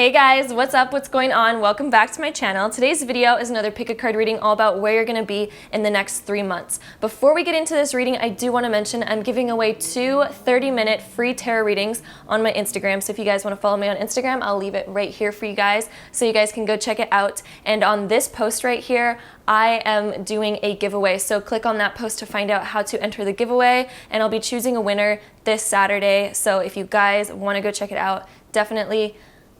Hey guys, what's up? What's going on? Welcome back to my channel. Today's video is another pick a card reading all about where you're going to be in the next 3 months. Before we get into this reading, I do want to mention I'm giving away 2 30-minute free tarot readings on my Instagram. So if you guys want to follow me on Instagram, I'll leave it right here for you guys so you guys can go check it out. And on this post right here, I am doing a giveaway. So click on that post to find out how to enter the giveaway, and I'll be choosing a winner this Saturday. So if you guys want to go check it out, definitely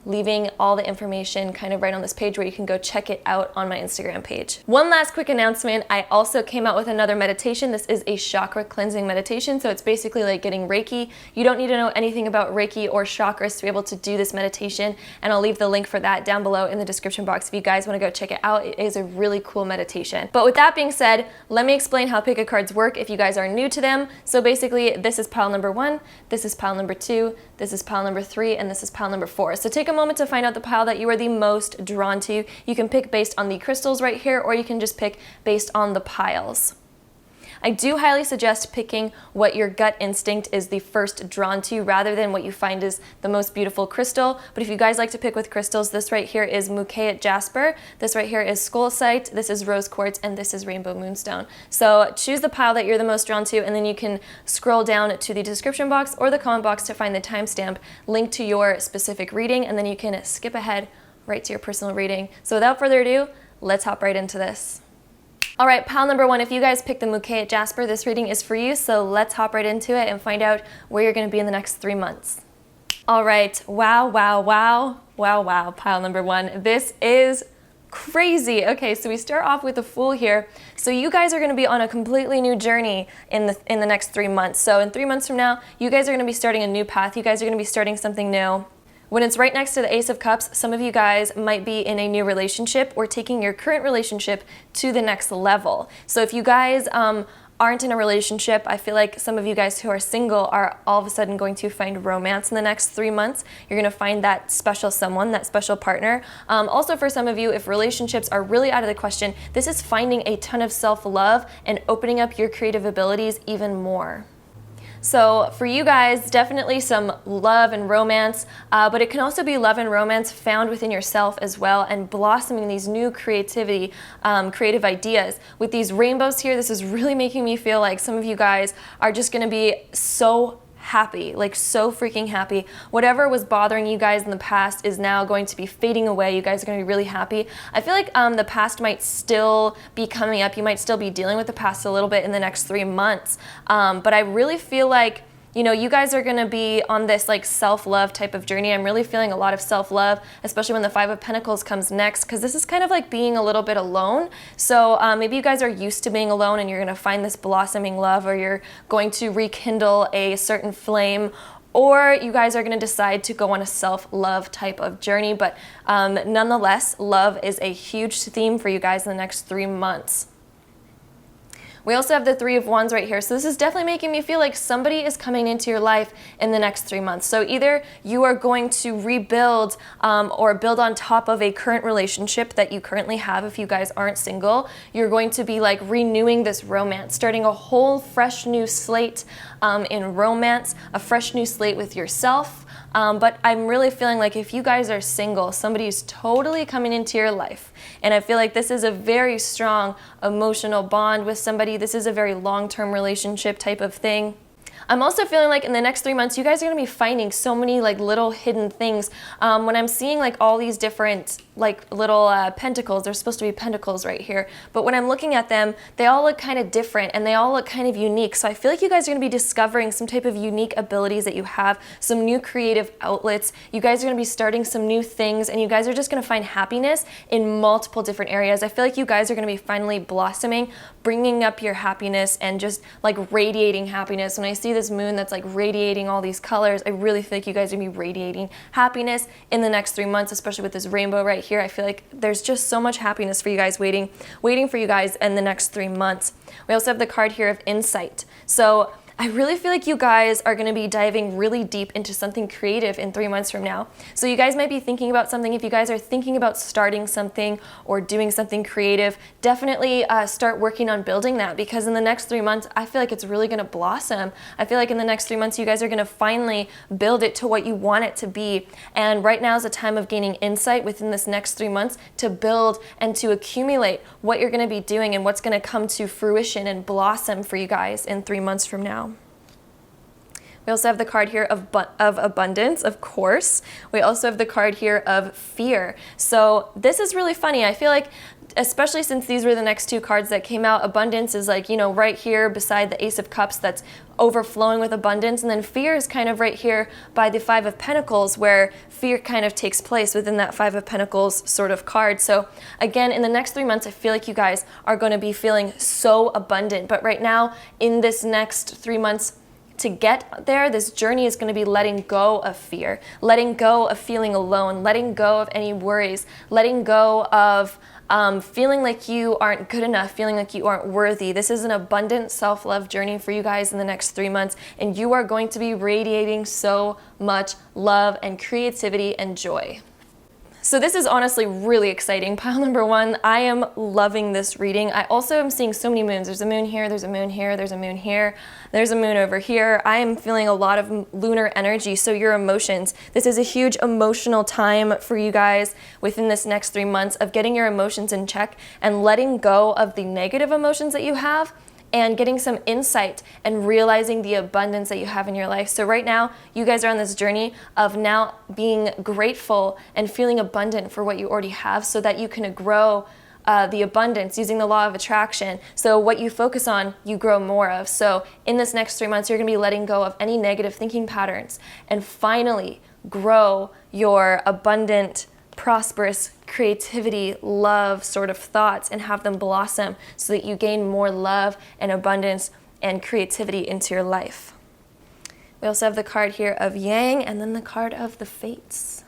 leaving all the information kind of right on this page where you can go check it out on my Instagram page. One last quick announcement, I also came out with another meditation. This is a chakra cleansing meditation, so it's basically like getting Reiki. You don't need to know anything about Reiki or chakras to be able to do this meditation, and I'll leave the link for that down below in the description box if you guys want to go check it out. It is a really cool meditation. But with that being said, let me explain how pick a cards work if you guys are new to them. So basically, this is pile number 1, this is pile number 2, this is pile number 3, and this is pile number 4. So take a moment to find out the pile that you are the most drawn to. You can pick based on the crystals right here, or you can just pick based on the piles. I do highly suggest picking what your gut instinct is the first drawn to rather than what you find is the most beautiful crystal. But if you guys like to pick with crystals, this right here is Mukeat Jasper, this right here is Skullsite, this is Rose Quartz, and this is Rainbow Moonstone. So choose the pile that you're the most drawn to, and then you can scroll down to the description box or the comment box to find the timestamp linked to your specific reading, and then you can skip ahead right to your personal reading. So without further ado, let's hop right into this. All right, pile number 1, if you guys picked the Mukeat Jasper, this reading is for you, so let's hop right into it and find out where you're going to be in the next 3 months. All right, wow, pile number 1. This is crazy. Okay, so we start off with the Fool here. So you guys are going to be on a completely new journey in the next 3 months. So in 3 months from now, you guys are going to be starting a new path. You guys are going to be starting something new. When it's right next to the Ace of Cups, some of you guys might be in a new relationship or taking your current relationship to the next level. So if you guys aren't in a relationship, I feel like some of you guys who are single are all of a sudden going to find romance in the next 3 months. You're going to find that special someone, that special partner. Also for some of you, if relationships are really out of the question, this is finding a ton of self-love and opening up your creative abilities even more. So for you guys, definitely some love and romance, but it can also be love and romance found within yourself as well, and blossoming these new creative ideas. With these rainbows here, this is really making me feel like some of you guys are just going to be so happy, like so freaking happy. Whatever was bothering you guys in the past is now going to be fading away. You guys are going to be really happy. I feel like the past might still be coming up. You might still be dealing with the past a little bit in the next 3 months. But I really feel like, you know, you guys are going to be on this like self-love type of journey. I'm really feeling a lot of self-love, especially when the 5 of Pentacles comes next, because this is kind of like being a little bit alone. So maybe you guys are used to being alone and you're going to find this blossoming love, or you're going to rekindle a certain flame, or you guys are going to decide to go on a self-love type of journey. But nonetheless, love is a huge theme for you guys in the next 3 months. We also have the 3 of Wands right here. So this is definitely making me feel like somebody is coming into your life in the next 3 months. So either you are going to rebuild or build on top of a current relationship that you currently have if you guys aren't single. You're going to be like renewing this romance, starting a whole fresh new slate in romance, a fresh new slate with yourself. But I'm really feeling like if you guys are single, somebody's totally coming into your life. And I feel like this is a very strong emotional bond with somebody. This is a very long-term relationship type of thing. I'm also feeling like in the next 3 months, you guys are going to be finding so many like little hidden things. When I'm seeing like all these different like little pentacles, they're supposed to be pentacles right here, but when I'm looking at them, they all look kind of different and they all look kind of unique. So I feel like you guys are going to be discovering some type of unique abilities that you have, some new creative outlets. You guys are going to be starting some new things, and you guys are just going to find happiness in multiple different areas. I feel like you guys are going to be finally blossoming, bringing up your happiness and just like radiating happiness. When I see this moon that's like radiating all these colors, I really feel like you guys are going to be radiating happiness in the next 3 months, especially with this rainbow right here. I feel like there's just so much happiness for you guys waiting for you guys in the next 3 months. We also have the card here of Insight. So I really feel like you guys are going to be diving really deep into something creative in 3 months from now. So you guys might be thinking about something. If you guys are thinking about starting something or doing something creative, definitely start working on building that, because in the next 3 months, I feel like it's really going to blossom. I feel like in the next 3 months, you guys are going to finally build it to what you want it to be. And right now is a time of gaining insight within this next 3 months to build and to accumulate what you're going to be doing and what's going to come to fruition and blossom for you guys in 3 months from now. We also have the card here of abundance, of course. We also have the card here of fear. So this is really funny. I feel like, especially since these were the next two cards that came out, abundance is like, you know, right here beside the Ace of Cups, that's overflowing with abundance. And then fear is kind of right here by the Five of Pentacles, where fear kind of takes place within that Five of Pentacles sort of card. So again, in the next 3 months, I feel like you guys are going to be feeling so abundant. But right now, in this next 3 months, to get there, this journey is going to be letting go of fear, letting go of feeling alone, letting go of any worries, letting go of feeling like you aren't good enough, feeling like you aren't worthy. This is an abundant self-love journey for you guys in the next 3 months, and you are going to be radiating so much love and creativity and joy. So this is honestly really exciting. Pile number one, I am loving this reading. I also am seeing so many moons. There's a moon here, there's a moon here, there's a moon here, there's a moon over here. I am feeling a lot of lunar energy, so your emotions. This is a huge emotional time for you guys within this next 3 months of getting your emotions in check and letting go of the negative emotions that you have, and getting some insight and realizing the abundance that you have in your life. So right now, you guys are on this journey of now being grateful and feeling abundant for what you already have, so that you can grow the abundance using the law of attraction. So what you focus on, you grow more of. So in this next 3 months, you're gonna be letting go of any negative thinking patterns and finally grow your abundant, prosperous creativity, love sort of thoughts, and have them blossom so that you gain more love and abundance and creativity into your life. We also have the card here of Yang, and then the card of the Fates.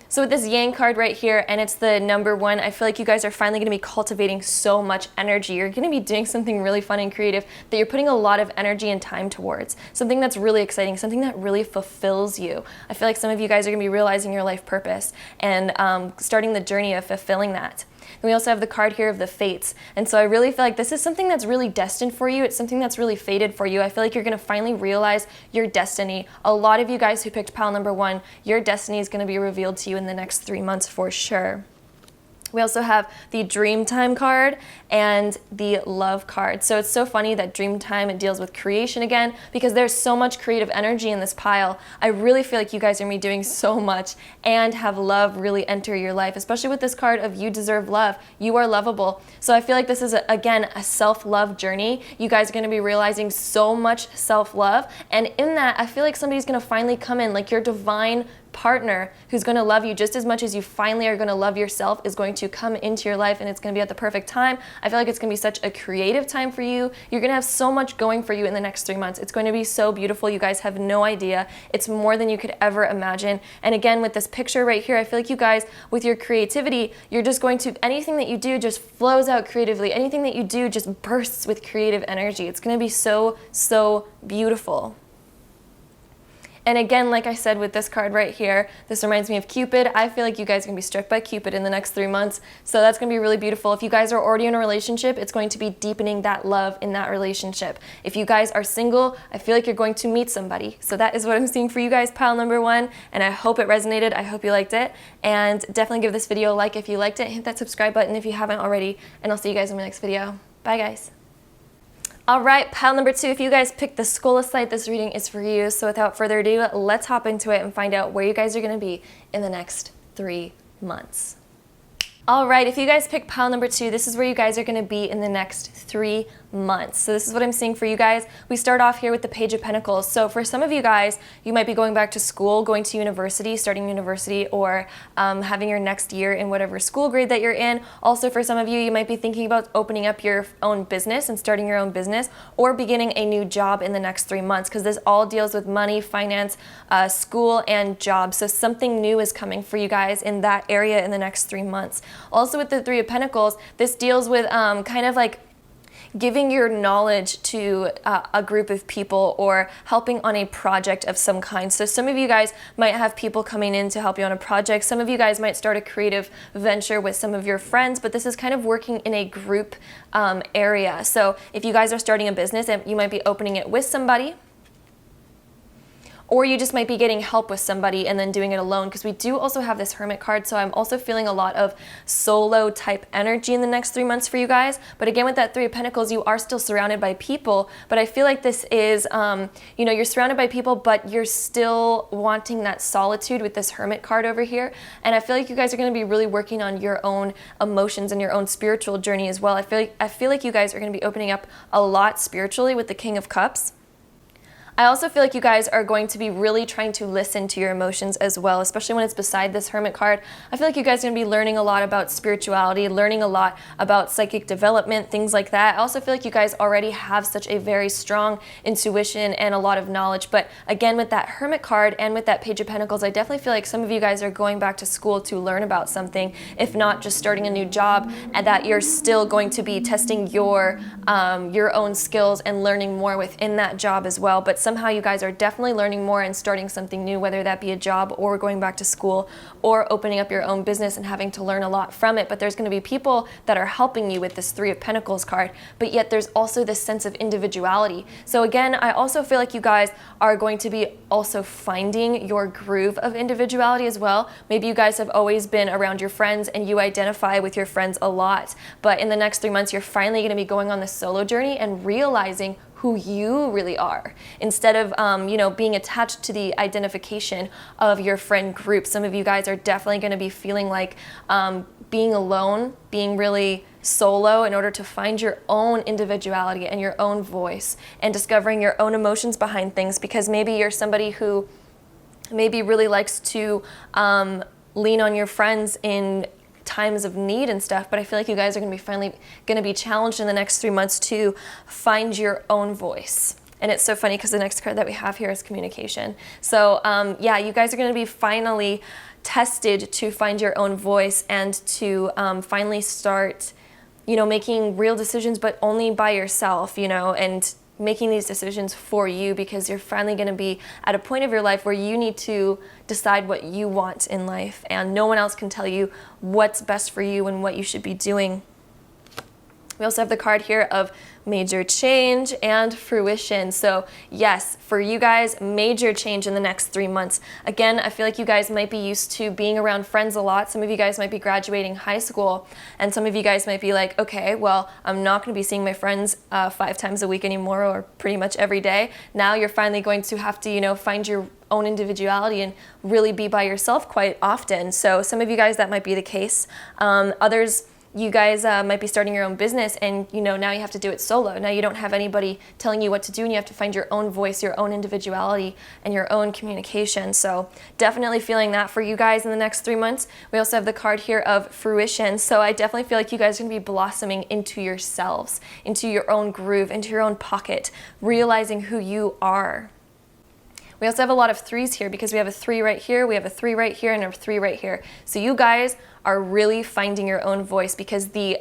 So with this Yang card right here, and it's the number one, I feel like you guys are finally going to be cultivating so much energy. You're going to be doing something really fun and creative that you're putting a lot of energy and time towards. Something that's really exciting, something that really fulfills you. I feel like some of you guys are going to be realizing your life purpose and starting the journey of fulfilling that. And we also have the card here of the Fates. And so I really feel like this is something that's really destined for you. It's something that's really fated for you. I feel like you're going to finally realize your destiny. A lot of you guys who picked pile number one, your destiny is going to be revealed to you in the next 3 months for sure. We also have the Dreamtime card and the Love card. So it's so funny that Dreamtime, it deals with creation again, because there's so much creative energy in this pile. I really feel like you guys are going to be doing so much and have love really enter your life, especially with this card of you deserve love. You are lovable. So I feel like this is, again, a self-love journey. You guys are going to be realizing so much self-love. And in that, I feel like somebody's going to finally come in, like your divine partner who's going to love you just as much as you finally are going to love yourself is going to come into your life, and it's going to be at the perfect time. I feel like it's going to be such a creative time for you. You're going to have so much going for you in the next 3 months. It's going to be so beautiful. You guys have no idea. It's more than you could ever imagine. And again, with this picture right here, I feel like you guys, with your creativity, you're just going to, anything that you do just flows out creatively. Anything that you do just bursts with creative energy. It's going to be so, so beautiful. And again, like I said with this card right here, this reminds me of Cupid. I feel like you guys are going to be struck by Cupid in the next 3 months. So that's going to be really beautiful. If you guys are already in a relationship, it's going to be deepening that love in that relationship. If you guys are single, I feel like you're going to meet somebody. So that is what I'm seeing for you guys, pile number one. And I hope it resonated. I hope you liked it. And definitely give this video a like if you liked it. Hit that subscribe button if you haven't already. And I'll see you guys in my next video. Bye, guys. All right, pile number two, if you guys picked the Scholasite, this reading is for you. So without further ado, let's hop into it and find out where you guys are going to be in the next 3 months. All right, if you guys picked pile number two, this is where you guys are going to be in the next 3 months. So this is what I'm seeing for you guys. We start off here with the Page of Pentacles. So for some of you guys, you might be going back to school, going to university, starting university, or having your next year in whatever school grade that you're in. Also for some of you, you might be thinking about opening up your own business and starting your own business, or beginning a new job in the next 3 months, because this all deals with money, finance, school, and jobs. So something new is coming for you guys in that area in the next 3 months. Also with the Three of Pentacles, this deals with kind of like giving your knowledge to a group of people or helping on a project of some kind. So some of you guys might have people coming in to help you on a project. Some of you guys might start a creative venture with some of your friends, but this is kind of working in a group area. So if you guys are starting a business, and you might be opening it with somebody, or you just might be getting help with somebody and then doing it alone, because we do also have this Hermit card. So I'm also feeling a lot of solo type energy in the next 3 months for you guys. But again, with that Three of Pentacles, you are still surrounded by people, but I feel like this is, you know, you're surrounded by people, but you're still wanting that solitude with this Hermit card over here. And I feel like you guys are going to be really working on your own emotions and your own spiritual journey as well. I feel like you guys are going to be opening up a lot spiritually with the King of Cups. I also feel like you guys are going to be really trying to listen to your emotions as well, especially when it's beside this Hermit card. I feel like you guys are going to be learning a lot about spirituality, learning a lot about psychic development, things like that. I also feel like you guys already have such a very strong intuition and a lot of knowledge. But again, with that Hermit card and with that Page of Pentacles, I definitely feel like some of you guys are going back to school to learn about something, if not just starting a new job, and that you're still going to be testing your own skills and learning more within that job as well. But somehow you guys are definitely learning more and starting something new, whether that be a job or going back to school or opening up your own business and having to learn a lot from it. But there's going to be people that are helping you with this Three of Pentacles card, but yet there's also this sense of individuality. So again, I also feel like you guys are going to be also finding your groove of individuality as well. Maybe you guys have always been around your friends and you identify with your friends a lot, but in the next 3 months, you're finally going to be going on this solo journey and realizing who you really are, instead of you know, being attached to the identification of your friend group. Some of you guys are definitely going to be feeling like being alone, being really solo in order to find your own individuality and your own voice and discovering your own emotions behind things, because maybe you're somebody who maybe really likes to lean on your friends in times of need and stuff, but I feel like you guys are going to be finally going to be challenged in the next 3 months to find your own voice. And it's so funny because the next card that we have here is communication. So yeah, you guys are going to be finally tested to find your own voice and to finally start, you know, making real decisions, but only by yourself, you know, and making these decisions for you, because you're finally going to be at a point of your life where you need to decide what you want in life, and no one else can tell you what's best for you and what you should be doing. We also have the card here of major change and fruition. So yes, for you guys, major change in the next 3 months. Again, I feel like you guys might be used to being around friends a lot. Some of you guys might be graduating high school, and some of you guys might be like, okay, well, I'm not going to be seeing my friends 5 times a week anymore, or pretty much every day. Now you're finally going to have to, you know, find your own individuality and really be by yourself quite often. So some of you guys, that might be the case. Others, you guys might be starting your own business, and you know, now you have to do it solo. Now you don't have anybody telling you what to do, and you have to find your own voice, your own individuality, and your own communication. So definitely feeling that for you guys in the next 3 months. We also have the card here of fruition. So I definitely feel like you guys are going to be blossoming into yourselves, into your own groove, into your own pocket, realizing who you are. We also have a lot of 3s here, because we have a 3 right here, we have a 3 right here, and a 3 right here. So you guys are really finding your own voice, because the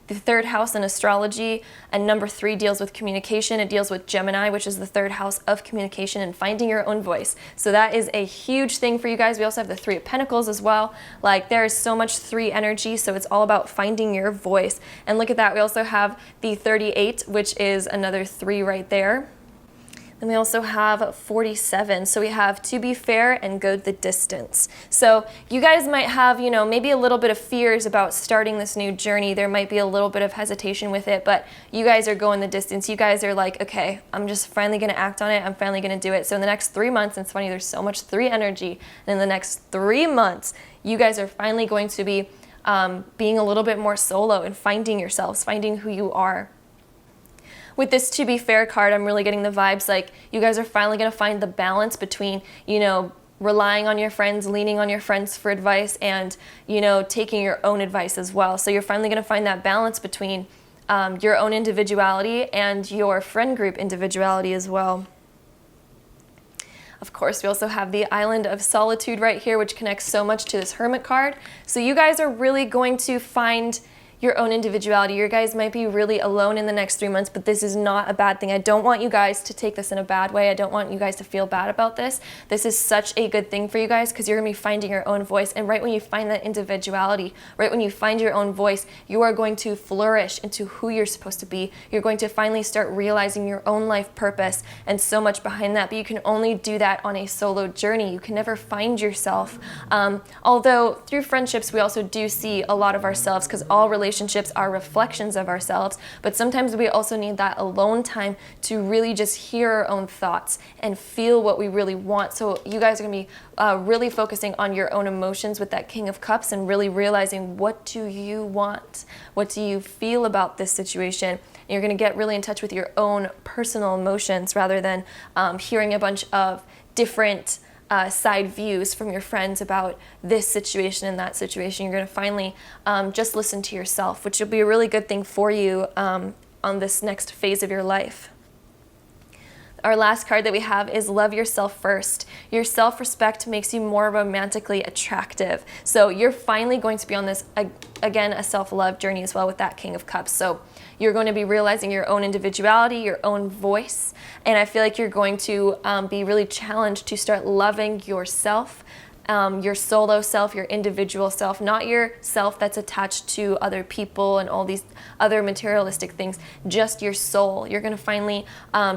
3rd house in astrology and number 3 deals with communication. It deals with Gemini, which is the 3rd house of communication and finding your own voice. So that is a huge thing for you guys. We also have the 3 of Pentacles as well. Like, there is so much 3 energy, so it's all about finding your voice. And look at that, we also have the 38, which is another 3 right there. Then we also have 47. So we have to be fair and go the distance. So you guys might have, you know, maybe a little bit of fears about starting this new journey. There might be a little bit of hesitation with it, but you guys are going the distance. You guys are like, okay, I'm just finally going to act on it. I'm finally going to do it. So in the next 3 months, and it's funny, there's so much 3 energy. And in the next 3 months, you guys are finally going to be being a little bit more solo and finding yourselves, finding who you are. With this to be fair card, I'm really getting the vibes like you guys are finally going to find the balance between, you know, relying on your friends, leaning on your friends for advice, and, you know, taking your own advice as well. So you're finally going to find that balance between your own individuality and your friend group individuality as well. Of course, we also have the Island of Solitude right here, which connects so much to this Hermit card. So you guys are really going to find your own individuality. You guys might be really alone in the next 3 months, but this is not a bad thing. I don't want you guys to take this in a bad way. I don't want you guys to feel bad about this. This is such a good thing for you guys because you're going to be finding your own voice. And right when you find that individuality, right when you find your own voice, you are going to flourish into who you're supposed to be. You're going to finally start realizing your own life purpose and so much behind that. But you can only do that on a solo journey. You can never find yourself. Although through friendships, we also do see a lot of ourselves because all relationships are reflections of ourselves, but sometimes we also need that alone time to really just hear our own thoughts and feel what we really want. So you guys are going to be really focusing on your own emotions with that King of Cups and really realizing, what do you want? What do you feel about this situation? And you're going to get really in touch with your own personal emotions rather than hearing a bunch of different side views from your friends about this situation and that situation. You're going to finally just listen to yourself, which will be a really good thing for you on this next phase of your life. Our last card that we have is Love Yourself First. Your self-respect makes you more romantically attractive. So you're finally going to be on this, again, a self-love journey as well with that King of Cups. So you're going to be realizing your own individuality, your own voice, and I feel like you're going to be really challenged to start loving yourself, your solo self, your individual self, not your self that's attached to other people and all these other materialistic things, just your soul. You're going to finally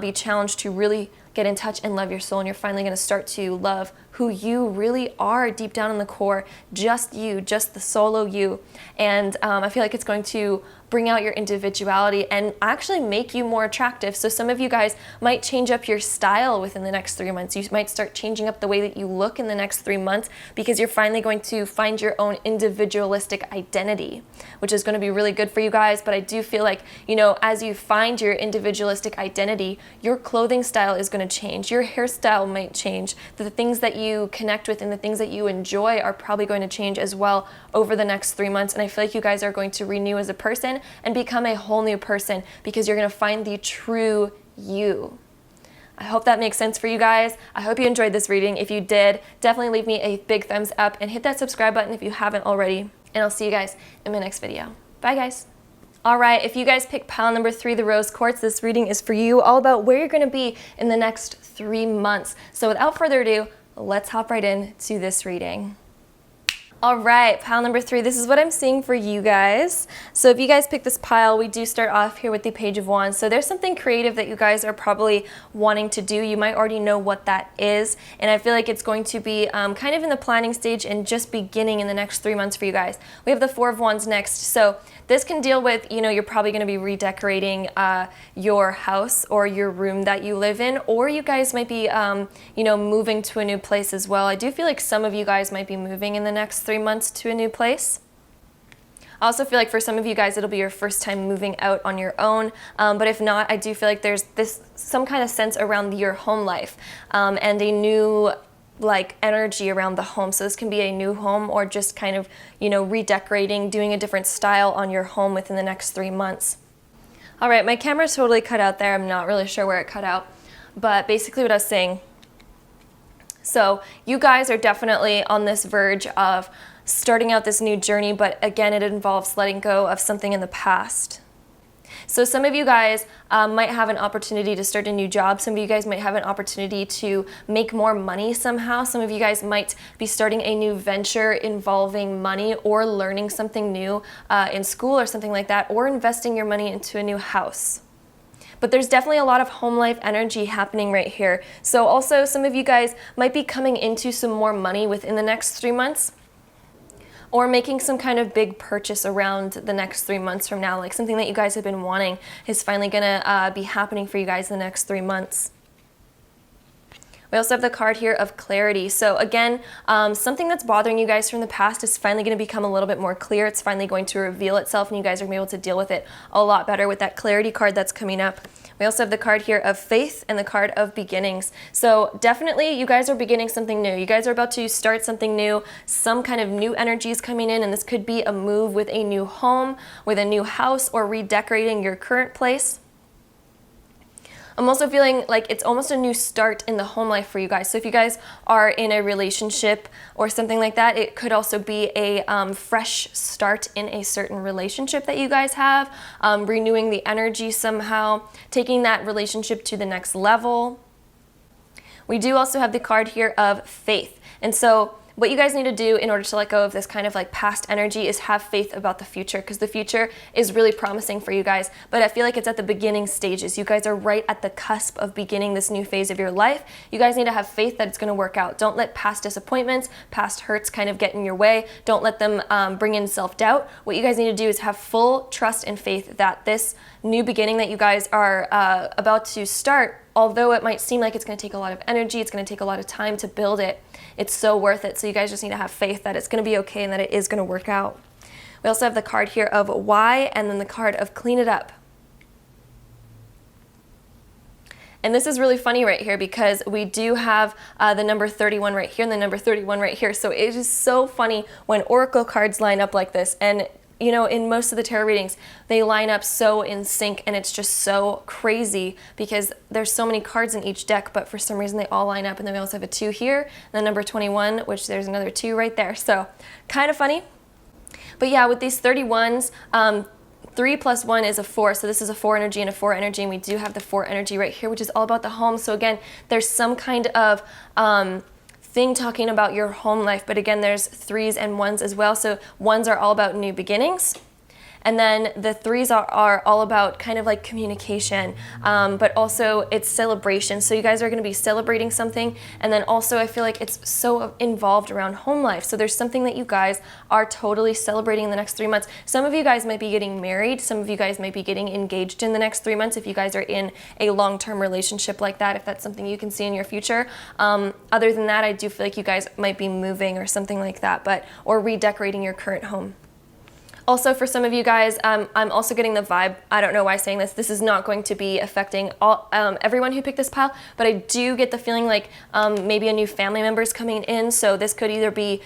be challenged to really get in touch and love your soul, and you're finally going to start to love who you really are deep down in the core, just you, just the solo you. And I feel like it's going to bring out your individuality and actually make you more attractive. So some of you guys might change up your style within the next 3 months. You might start changing up the way that you look in the next 3 months because you're finally going to find your own individualistic identity, which is going to be really good for you guys. But I do feel like, you know, as you find your individualistic identity, your clothing style is going to change. Your hairstyle might change. The things that you connect with and the things that you enjoy are probably going to change as well over the next 3 months. And I feel like you guys are going to renew as a person and become a whole new person because you're going to find the true you. I hope that makes sense for you guys. I hope you enjoyed this reading. If you did, definitely leave me a big thumbs up and hit that subscribe button if you haven't already. And I'll see you guys in my next video. Bye, guys. All right, if you guys pick pile number 3, the rose quartz, this reading is for you, all about where you're going to be in the next 3 months. So without further ado, let's hop right into this reading. All right, pile number 3, this is what I'm seeing for you guys. So if you guys pick this pile, we do start off here with the Page of Wands. So there's something creative that you guys are probably wanting to do. You might already know what that is. And I feel like it's going to be kind of in the planning stage and just beginning in the next 3 months for you guys. We have the Four of Wands next. So this can deal with, you know, you're probably going to be redecorating your house or your room that you live in, or you guys might be, you know, moving to a new place as well. I do feel like some of you guys might be moving in the next 3 months to a new place. I also feel like for some of you guys, it'll be your first time moving out on your own. But if not, I do feel like there's some kind of sense around your home life and a new like energy around the home. So this can be a new home or just kind of, you know, redecorating, doing a different style on your home within the next 3 months. All right, my camera's totally cut out there. I'm not really sure where it cut out, but basically what I was saying. So you guys are definitely on this verge of starting out this new journey, but again, it involves letting go of something in the past. So some of you guys might have an opportunity to start a new job. Some of you guys might have an opportunity to make more money somehow. Some of you guys might be starting a new venture involving money or learning something new in school or something like that, or investing your money into a new house. But there's definitely a lot of home life energy happening right here. So also some of you guys might be coming into some more money within the next 3 months, or making some kind of big purchase around the next 3 months from now, like something that you guys have been wanting is finally gonna be happening for you guys in the next 3 months. We also have the card here of clarity. So again, something that's bothering you guys from the past is finally going to become a little bit more clear. It's finally going to reveal itself, and you guys are going to be able to deal with it a lot better with that clarity card that's coming up. We also have the card here of faith and the card of beginnings. So definitely you guys are beginning something new. You guys are about to start something new. Some kind of new energy is coming in, and this could be a move with a new home, with a new house, or redecorating your current place. I'm also feeling like it's almost a new start in the home life for you guys. So if you guys are in a relationship or something like that, it could also be a fresh start in a certain relationship that you guys have, renewing the energy somehow, taking that relationship to the next level. We do also have the card here of faith. And so what you guys need to do in order to let go of this kind of like past energy is have faith about the future, because the future is really promising for you guys. But I feel like it's at the beginning stages. You guys are right at the cusp of beginning this new phase of your life. You guys need to have faith that it's going to work out. Don't let past disappointments, past hurts kind of get in your way. Don't let them bring in self-doubt. What you guys need to do is have full trust and faith that this new beginning that you guys are about to start, although it might seem like it's going to take a lot of energy, it's going to take a lot of time to build it, it's so worth it. So you guys just need to have faith that it's going to be okay and that it is going to work out. We also have the card here of why, and then the card of clean it up. And this is really funny right here because we do have the number 31 right here and the number 31 right here. So it is so funny when oracle cards line up like this. And you know, in most of the tarot readings, they line up so in sync, and it's just so crazy because there's so many cards in each deck, but for some reason they all line up. And then we also have a 2 here, and then number 21, which there's another 2 right there. So kind of funny. But yeah, with these 31s, 3 plus 1 is a 4, so this is a 4 energy and a 4 energy, and we do have the 4 energy right here, which is all about the home. So again, there's some kind of thing talking about your home life, but again, there's 3s and 1s as well. So 1s are all about new beginnings, and then the 3s are all about kind of like communication, but also it's celebration. So you guys are going to be celebrating something, and then also I feel like it's so involved around home life. So there's something that you guys are totally celebrating in the next 3 months. Some of you guys might be getting married. Some of you guys might be getting engaged in the next 3 months if you guys are in a long-term relationship like that, if that's something you can see in your future. Other than that, I do feel like you guys might be moving or something like that, or redecorating your current home. Also, for some of you guys, I'm also getting the vibe, I don't know why I'm saying this, this is not going to be affecting everyone who picked this pile, but I do get the feeling like maybe a new family member is coming in. So this could either be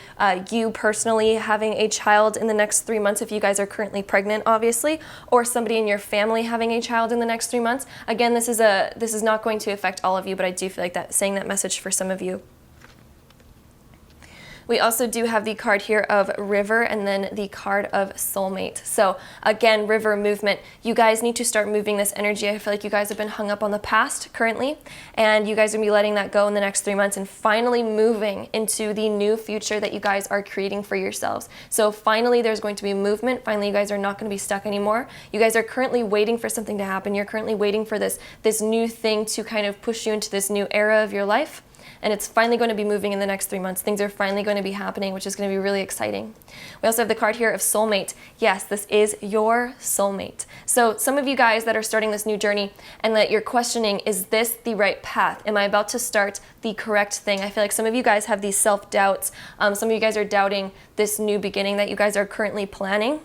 you personally having a child in the next 3 months if you guys are currently pregnant, obviously, or somebody in your family having a child in the next 3 months. Again, this is not going to affect all of you, but I do feel like that saying that message for some of you. We also do have the card here of river and then the card of soulmate. So again, river movement. You guys need to start moving this energy. I feel like you guys have been hung up on the past currently, and you guys are going to be letting that go in the next 3 months and finally moving into the new future that you guys are creating for yourselves. So finally there's going to be movement. Finally, you guys are not going to be stuck anymore. You guys are currently waiting for something to happen. You're currently waiting for this new thing to kind of push you into this new era of your life. And it's finally going to be moving in the next 3 months. Things are finally going to be happening, which is going to be really exciting. We also have the card here of soulmate. Yes, this is your soulmate. So some of you guys that are starting this new journey and that you're questioning, is this the right path? Am I about to start the correct thing? I feel like some of you guys have these self-doubts. Some of you guys are doubting this new beginning that you guys are currently planning.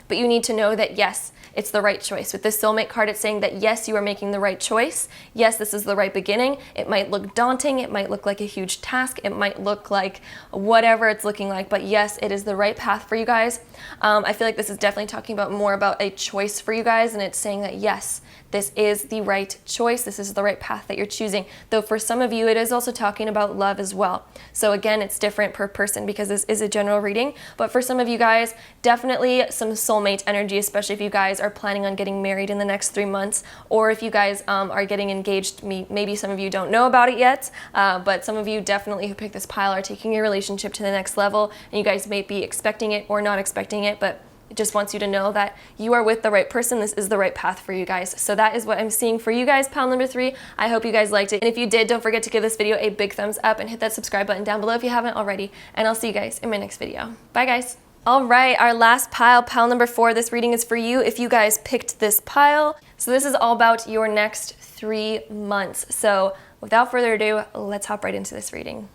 But you need to know that yes, it's the right choice. With this soulmate card, it's saying that yes, you are making the right choice. Yes, this is the right beginning. It might look daunting. It might look like a huge task. It might look like whatever it's looking like. But yes, it is the right path for you guys. I feel like this is definitely talking about more about a choice for you guys. And it's saying that yes, this is the right choice. This is the right path that you're choosing. Though for some of you, it is also talking about love as well. So again, it's different per person because this is a general reading. But for some of you guys, definitely some soulmate energy, especially if you guys are planning on getting married in the next 3 months, or if you guys are getting engaged. Maybe some of you don't know about it yet, but some of you definitely who picked this pile are taking your relationship to the next level, and you guys may be expecting it or not expecting it, but it just wants you to know that you are with the right person. This is the right path for you guys. So that is what I'm seeing for you guys, pile number 3. I hope you guys liked it. And if you did, don't forget to give this video a big thumbs up and hit that subscribe button down below if you haven't already. And I'll see you guys in my next video. Bye guys. All right, our last pile, pile number 4. This reading is for you if you guys picked this pile. So this is all about your next 3 months. So without further ado, let's hop right into this reading.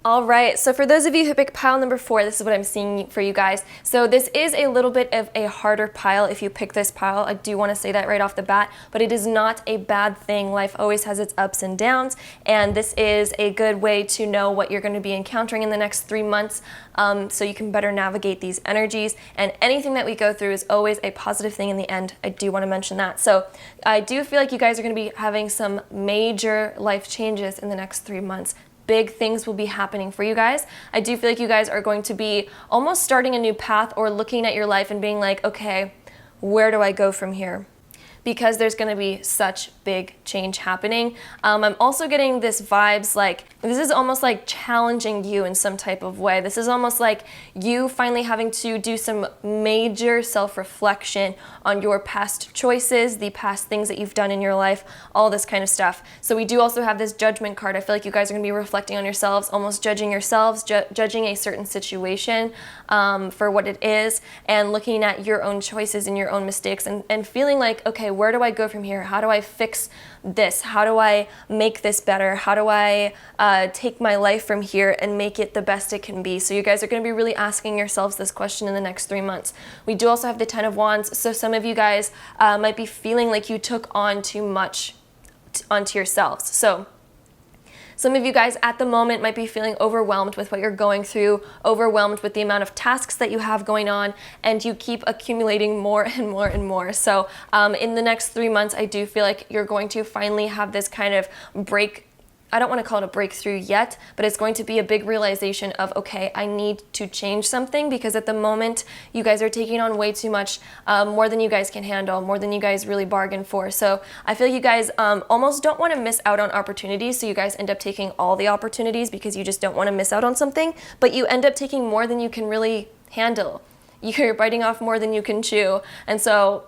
All right, so for those of you who pick pile number 4, this is what I'm seeing for you guys. So this is a little bit of a harder pile if you pick this pile. I do want to say that right off the bat, but it is not a bad thing. Life always has its ups and downs, and this is a good way to know what you're going to be encountering in the next 3 months, so you can better navigate these energies. And anything that we go through is always a positive thing in the end. I do want to mention that. So I do feel like you guys are going to be having some major life changes in the next 3 months. Big things will be happening for you guys. I do feel like you guys are going to be almost starting a new path or looking at your life and being like, okay, where do I go from here? Because there's going to be such big change happening. I'm also getting this vibes like this is almost like challenging you in some type of way. This is almost like you finally having to do some major self-reflection on your past choices, the past things that you've done in your life, all this kind of stuff. So we do also have this judgment card. I feel like you guys are going to be reflecting on yourselves, almost judging yourselves, judging a certain situation for what it is, and looking at your own choices and your own mistakes, and feeling like, okay, where do I go from here? How do I fix this? How do I make this better? How do I take my life from here and make it the best it can be? So you guys are going to be really asking yourselves this question in the next 3 months. We do also have the 10 of Wands. So some of you guys might be feeling like you took on too much onto yourselves. So some of you guys at the moment might be feeling overwhelmed with what you're going through, overwhelmed with the amount of tasks that you have going on, and you keep accumulating more and more and more. So in the next 3 months, I do feel like you're going to finally have this kind of break. I don't want to call it a breakthrough yet, but it's going to be a big realization of, okay, I need to change something, because at the moment you guys are taking on way too much, more than you guys can handle, more than you guys really bargained for. So I feel you guys almost don't want to miss out on opportunities, so you guys end up taking all the opportunities because you just don't want to miss out on something, but you end up taking more than you can really handle. You're biting off more than you can chew, and so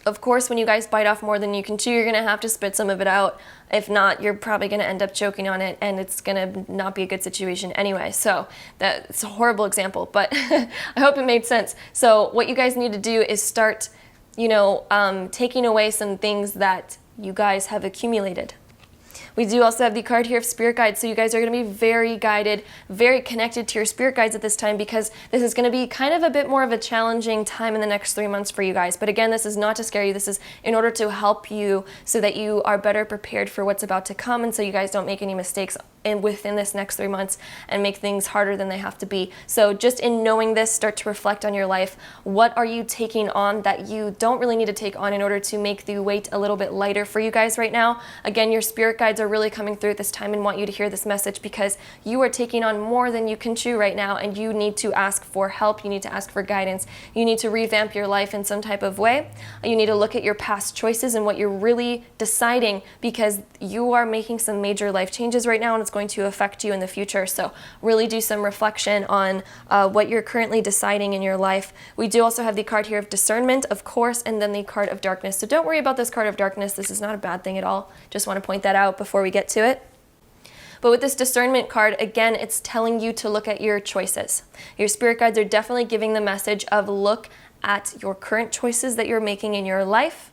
of course, when you guys bite off more than you can chew, you're going to have to spit some of it out. If not, you're probably going to end up choking on it, and it's going to not be a good situation anyway. So that's a horrible example, but I hope it made sense. So what you guys need to do is start, taking away some things that you guys have accumulated. We do also have the card here of spirit guides, so you guys are going to be very guided, very connected to your spirit guides at this time, because this is going to be kind of a bit more of a challenging time in the next 3 months for you guys. But again, this is not to scare you. This is in order to help you so that you are better prepared for what's about to come, and so you guys don't make any mistakes within this next 3 months and make things harder than they have to be. So just in knowing this, start to reflect on your life. What are you taking on that you don't really need to take on in order to make the weight a little bit lighter for you guys right now? Again, your spirit guides are really coming through at this time and want you to hear this message, because you are taking on more than you can chew right now, and you need to ask for help. You need to ask for guidance. You need to revamp your life in some type of way. You need to look at your past choices and what you're really deciding, because you are making some major life changes right now, and it's going to affect you in the future. So really do some reflection on what you're currently deciding in your life. We do also have the card here of discernment, of course, and then the card of darkness. So don't worry about this card of darkness. This is not a bad thing at all. Just want to point that out before we get to it. But with this discernment card, again, it's telling you to look at your choices. Your spirit guides are definitely giving the message of look at your current choices that you're making in your life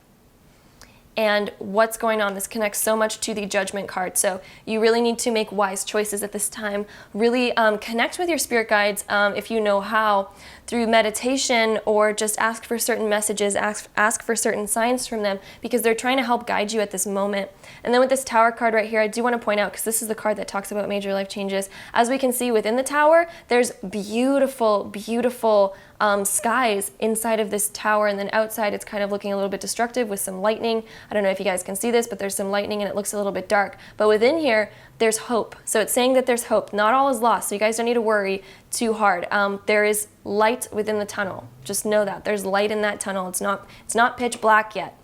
and what's going on. This connects so much to the judgment card. So you really need to make wise choices at this time. Really connect with your spirit guides if you know how, through meditation, or just ask for certain messages, ask for certain signs from them, because they're trying to help guide you at this moment. And then with this Tower card right here, I do want to point out, because this is the card that talks about major life changes. As we can see within the Tower, there's beautiful, beautiful skies inside of this tower, and then outside it's kind of looking a little bit destructive with some lightning. I don't know if you guys can see this, but there's some lightning and it looks a little bit dark. But within here, there's hope. So it's saying that there's hope. Not all is lost, so you guys don't need to worry too hard. There is light within the tunnel. Just know that. There's light in that tunnel. It's not pitch black yet.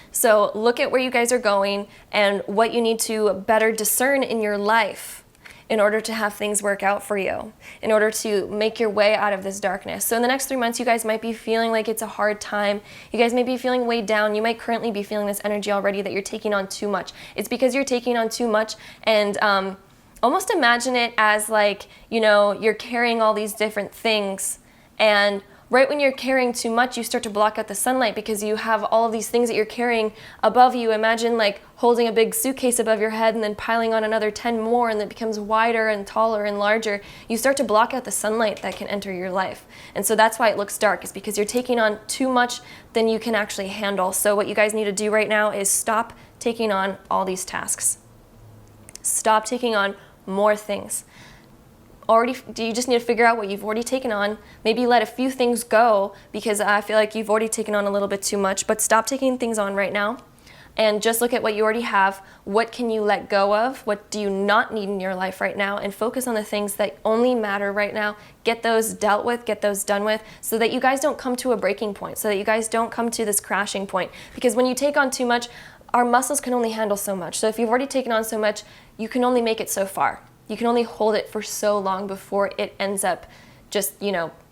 So look at where you guys are going and what you need to better discern in your life in order to have things work out for you, in order to make your way out of this darkness. So in the next 3 months, you guys might be feeling like it's a hard time. You guys may be feeling weighed down. You might currently be feeling this energy already that you're taking on too much. It's because you're taking on too much, and almost imagine it as like, you're carrying all these different things, and right when you're carrying too much, you start to block out the sunlight because you have all of these things that you're carrying above you. Imagine like holding a big suitcase above your head and then piling on another 10 more, and it becomes wider and taller and larger. You start to block out the sunlight that can enter your life. And so that's why it looks dark, is because you're taking on too much than you can actually handle. So what you guys need to do right now is stop taking on all these tasks. Stop taking on more things. You just need to figure out what you've already taken on. Maybe let a few things go, because I feel like you've already taken on a little bit too much, but stop taking things on right now and just look at what you already have. What can you let go of? What do you not need in your life right now? And focus on the things that only matter right now. Get those dealt with, get those done with, so that you guys don't come to a breaking point, so that you guys don't come to this crashing point. Because when you take on too much, our muscles can only handle so much. So if you've already taken on so much, you can only make it so far. You can only hold it for so long before it ends up just,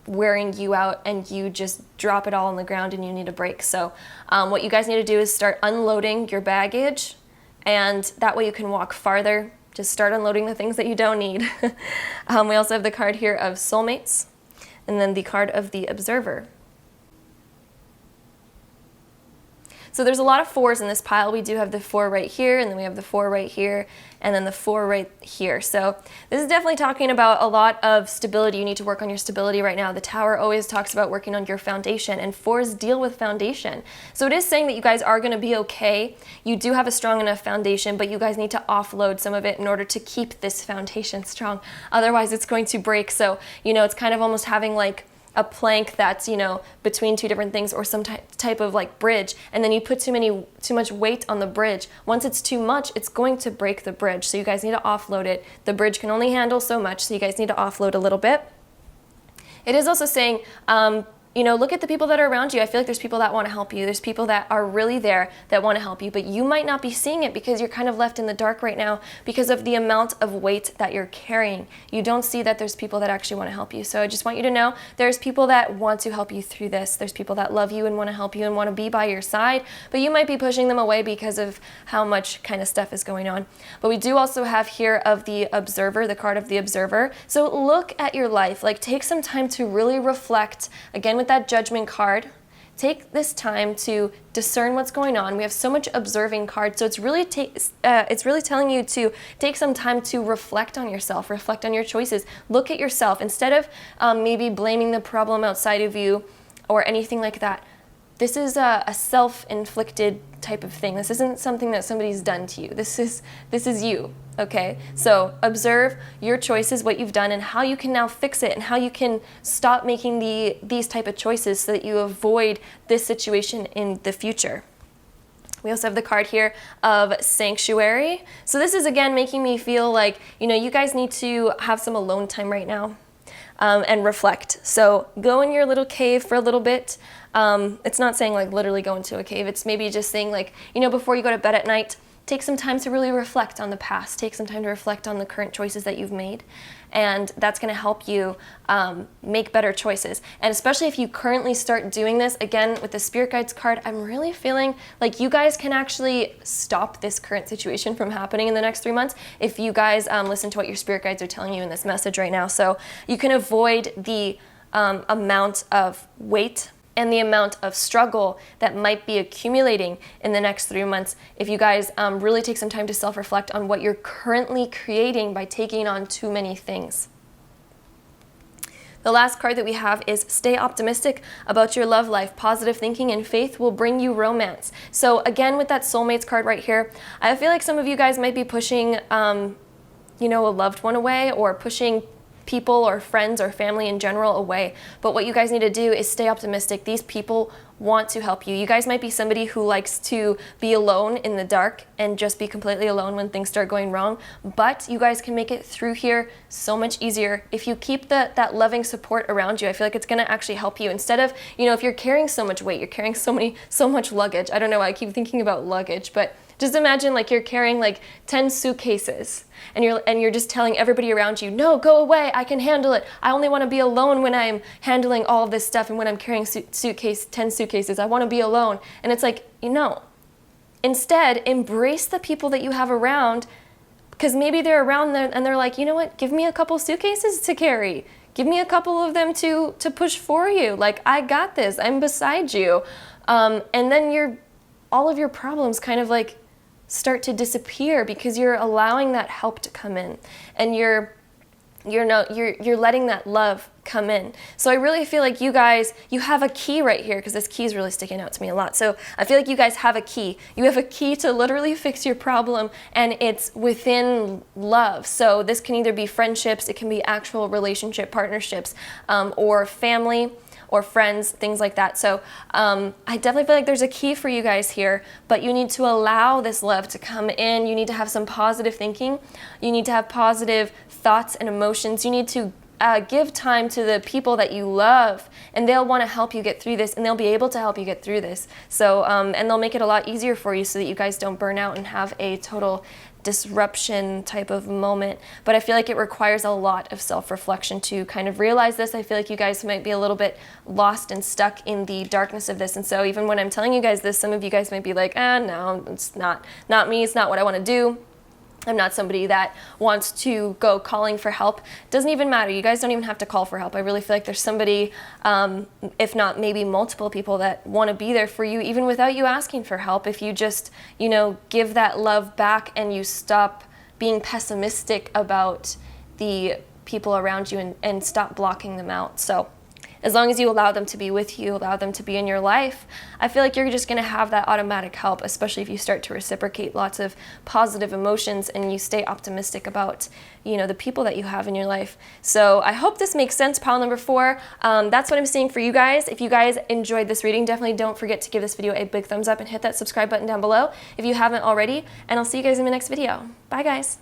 wearing you out and you just drop it all on the ground and you need a break. So what you guys need to do is start unloading your baggage, and that way you can walk farther. Just start unloading the things that you don't need. We also have the card here of soulmates, and then the card of the observer. So there's a lot of 4s in this pile. We do have the 4 right here, and then we have the 4 right here, and then the 4 right here. So this is definitely talking about a lot of stability. You need to work on your stability right now. The Tower always talks about working on your foundation, and 4s deal with foundation. So it is saying that you guys are going to be okay. You do have a strong enough foundation, but you guys need to offload some of it in order to keep this foundation strong. Otherwise, it's going to break. So, it's kind of almost having like a plank that's, between two different things, or some type of like bridge, and then you put too much weight on the bridge. Once it's too much, it's going to break the bridge. So you guys need to offload it. The bridge can only handle so much, so you guys need to offload a little bit. It is also saying, look at the people that are around you. I feel like there's people that want to help you. There's people that are really there that want to help you, but you might not be seeing it because you're kind of left in the dark right now because of the amount of weight that you're carrying. You don't see that there's people that actually want to help you. So I just want you to know there's people that want to help you through this. There's people that love you and want to help you and want to be by your side, but you might be pushing them away because of how much kind of stuff is going on. But we do also have here of the observer, the card of the observer. So look at your life. Like, take some time to really reflect. Again, with that judgment card, take this time to discern what's going on. We have so much observing cards, so it's really telling you to take some time to reflect on yourself, reflect on your choices, look at yourself instead of maybe blaming the problem outside of you or anything like that. This is a self-inflicted type of thing. This isn't something that somebody's done to you. This is you, okay? So observe your choices, what you've done, and how you can now fix it, and how you can stop making these type of choices so that you avoid this situation in the future. We also have the card here of sanctuary. So this is, again, making me feel like, you guys need to have some alone time right now. And reflect. So go in your little cave for a little bit. It's not saying like literally go into a cave. It's maybe just saying like, before you go to bed at night, take some time to really reflect on the past. Take some time to reflect on the current choices that you've made. And that's going to help you make better choices. And especially if you currently start doing this, again, with the Spirit Guides card, I'm really feeling like you guys can actually stop this current situation from happening in the next 3 months if you guys listen to what your Spirit Guides are telling you in this message right now. So you can avoid the amount of weight and the amount of struggle that might be accumulating in the next 3 months if you guys really take some time to self-reflect on what you're currently creating by taking on too many things. The last card that we have is stay optimistic about your love life. Positive thinking and faith will bring you romance. So again, with that soulmates card right here, I feel like some of you guys might be pushing a loved one away, or pushing people or friends or family in general away. But what you guys need to do is stay optimistic. These people want to help you. You guys might be somebody who likes to be alone in the dark and just be completely alone when things start going wrong, but you guys can make it through here so much easier if you keep that loving support around you. I feel like it's going to actually help you instead of, if you're carrying so much weight, you're carrying so much luggage. I don't know why I keep thinking about luggage, but just imagine like you're carrying like 10 suitcases and you're just telling everybody around you, no, go away, I can handle it. I only want to be alone when I'm handling all of this stuff, and when I'm carrying 10 suitcases, I want to be alone. And it's like, instead embrace the people that you have around, because maybe they're around there and they're like, you know what, give me a couple suitcases to carry. give me a couple of them to push for you. Like, I got this, I'm beside you. And then all of your problems kind of like start to disappear because you're allowing that help to come in, and you're letting that love come in. So I really feel like you guys, you have a key right here, because this key is really sticking out to me a lot. So I feel like you guys have a key. You have a key to literally fix your problem, and it's within love. So this can either be friendships, it can be actual relationship partnerships, or family, or friends, things like that. So I definitely feel like there's a key for you guys here, but you need to allow this love to come in. You need to have some positive thinking. You need to have positive thoughts and emotions. You need to give time to the people that you love, and they'll want to help you get through this, and they'll be able to help you get through this. So, and they'll make it a lot easier for you so that you guys don't burn out and have a total disruption type of moment. But I feel like it requires a lot of self-reflection to kind of realize this. I feel like you guys might be a little bit lost and stuck in the darkness of this. And so even when I'm telling you guys this, some of you guys might be like, no, it's not me. It's not what I want to do. I'm not somebody that wants to go calling for help. Doesn't even matter. You guys don't even have to call for help. I really feel like there's somebody, if not maybe multiple people, that want to be there for you even without you asking for help. If you just, give that love back and you stop being pessimistic about the people around you and stop blocking them out. So as long as you allow them to be with you, allow them to be in your life, I feel like you're just going to have that automatic help, especially if you start to reciprocate lots of positive emotions and you stay optimistic about, the people that you have in your life. So I hope this makes sense. Pile number 4, that's what I'm seeing for you guys. If you guys enjoyed this reading, definitely don't forget to give this video a big thumbs up and hit that subscribe button down below if you haven't already. And I'll see you guys in the next video. Bye, guys.